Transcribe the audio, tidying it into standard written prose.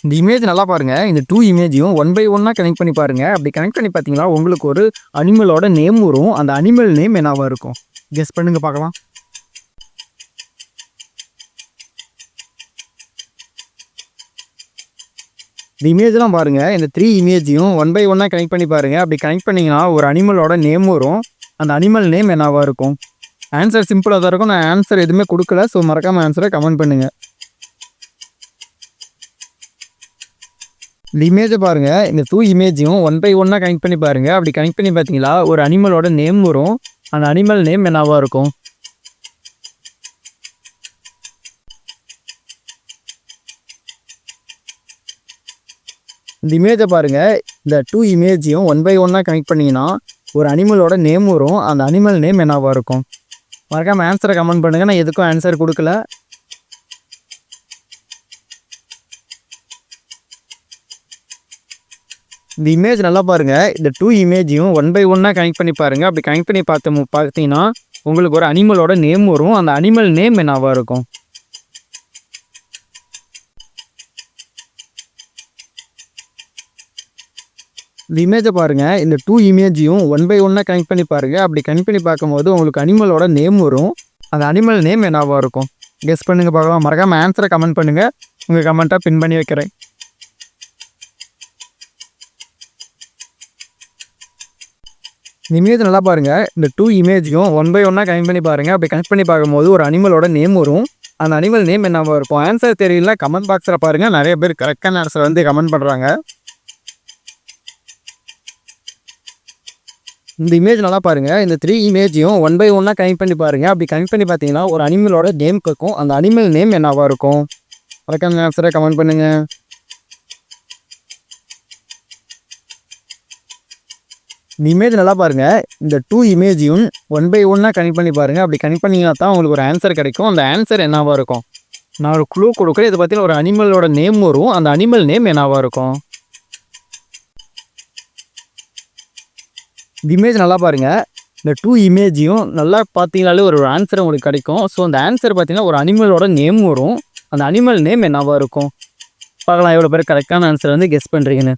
இந்த இமேஜ் நல்லா பாருங்க. இந்த 2 இமேஜையும் ஒன் பை ஒன்னா கனெக்ட் பண்ணி பாருங்க. அப்படி கனெக்ட் பண்ணி பார்த்தீங்கன்னா, உங்களுக்கு ஒரு அனிமலோட நேம் வரும். அந்த அனிமல் நேம் என்னவா இருக்கும்? கெஸ் பண்ணுங்க பார்க்கலாம். இந்த இமேஜ்லாம் பாருங்க. இந்த 3 இமேஜையும் ஒன் பை ஒன்னா கனெக்ட் பண்ணி பாருங்க. அப்படி கனெக்ட் பண்ணீங்கன்னா, ஒரு அனிமலோட நேம் வரும். அந்த அனிமல் நேம் என்னவா இருக்கும்? ஆன்சர் சிம்பிளா தான் இருக்கும். நான் ஆன்சர் எதுவுமே குடுக்கல. ஸோ மறக்காம ஆன்சரை கமெண்ட் பண்ணுங்க. இந்த இமேஜை பாருங்க. இந்த 2 இமேஜையும் ஒன் பை ஒன்னா கனெக்ட் பண்ணி பாருங்க. அப்படி கனெக்ட் பண்ணி பார்த்தீங்களா, ஒரு அனிமலோட நேம் வரும். அந்த அனிமல் நேம் என்னவா இருக்கும்? இந்த இமேஜை பாருங்க. இந்த 2 இமேஜையும் ஒன் பை ஒன்னா கனெக்ட் பண்ணீங்கன்னா, ஒரு அனிமலோட நேம் வரும். அந்த அனிமல் நேம் என்னவா இருக்கும்? மறக்காம ஆன்சரை கமெண்ட் பண்ணுங்க. நான் எதுக்கும் ஆன்சர் கொடுக்கல. இந்த இமேஜ் நல்லா பாருங்க. இந்த 2 இமேஜையும் ஒன் பை ஒன்னா கனெக்ட் பண்ணி பாருங்க. அப்படி கனெக்ட் பண்ணி பார்த்தீங்கன்னா, உங்களுக்கு ஒரு அனிமலோட நேம் வரும். அந்த அனிமல் நேம் என்னவா இருக்கும்? இந்த இமேஜை பாருங்க. இந்த 2 இமேஜையும் ஒன் பை ஒன்னா கனெக்ட் பண்ணி பாருங்க. அப்படி கனெக்ட் பண்ணி பார்க்கும்போது உங்களுக்கு அனிமலோட நேம் வரும். அந்த அனிமல் நேம் என்னவா இருக்கும்? கெஸ் பண்ணுங்க பார்க்கலாம். மறக்காம ஆன்சரை கமெண்ட் பண்ணுங்க. உங்க கமெண்ட்டை பின் பண்ணி வைக்கிறேன். இந்த இமேஜ் நல்லா பாருங்க. இந்த 2 இமேஜையும் ஒன் பை ஒன்னா கனெக்ட் பண்ணி பாருங்க. அப்படி கனெக்ட் பண்ணி பார்க்கும்போது ஒரு அனிமலோட நேம் வரும். அந்த அனிமல் நேம் என்னவா இருக்கும்? ஆன்சர் தெரியல, கமெண்ட் பாக்ஸில் பாருங்க. நிறைய பேர் கரெக்டான ஆன்சர் வந்து கமெண்ட் பண்ணுறாங்க. இந்த இமேஜ் நல்லா பாருங்க. இந்த 3 இமேஜையும் ஒன் பை ஒன்னா கனெக்ட் பண்ணி பாருங்க. அப்படி கனெக்ட் பண்ணி பார்த்தீங்கன்னா, ஒரு அனிமலோட நேம் கேட்கும். அந்த அனிமல் நேம் என்னவா இருக்கும்? கரெக்டான ஆன்சரை கமெண்ட் பண்ணுங்க. இந்த இமேஜ் நல்லா பாருங்க. இந்த 2 இமேஜையும் ஒன் பை ஒன்னா கனெக்ட் பண்ணி பாருங்க. அப்படி கனெக்ட் பண்ணிங்கன்னா தான் உங்களுக்கு ஒரு ஆன்சர் கிடைக்கும். அந்த ஆன்சர் என்னவா இருக்கும்? நான் ஒரு க்ளூ கொடுக்குறேன். இதை பார்த்தீங்கன்னா ஒரு அனிமலோட நேம் வரும். அந்த அனிமல் நேம் என்னவா இருக்கும்? இந்த இமேஜ் நல்லா பாருங்க. இந்த 2 இமேஜையும் நல்லா பார்த்தீங்கனாலே ஒரு ஆன்சர் உங்களுக்கு கிடைக்கும். ஸோ அந்த ஆன்சர் பார்த்தீங்கன்னா ஒரு அனிமலோட நேம் வரும். அந்த அனிமல் நேம் என்னவா இருக்கும்? பார்க்கலாம் எவ்வளோ பேர் கரெக்டான ஆன்சர் வந்து கெஸ் பண்ணுறீங்கன்னு.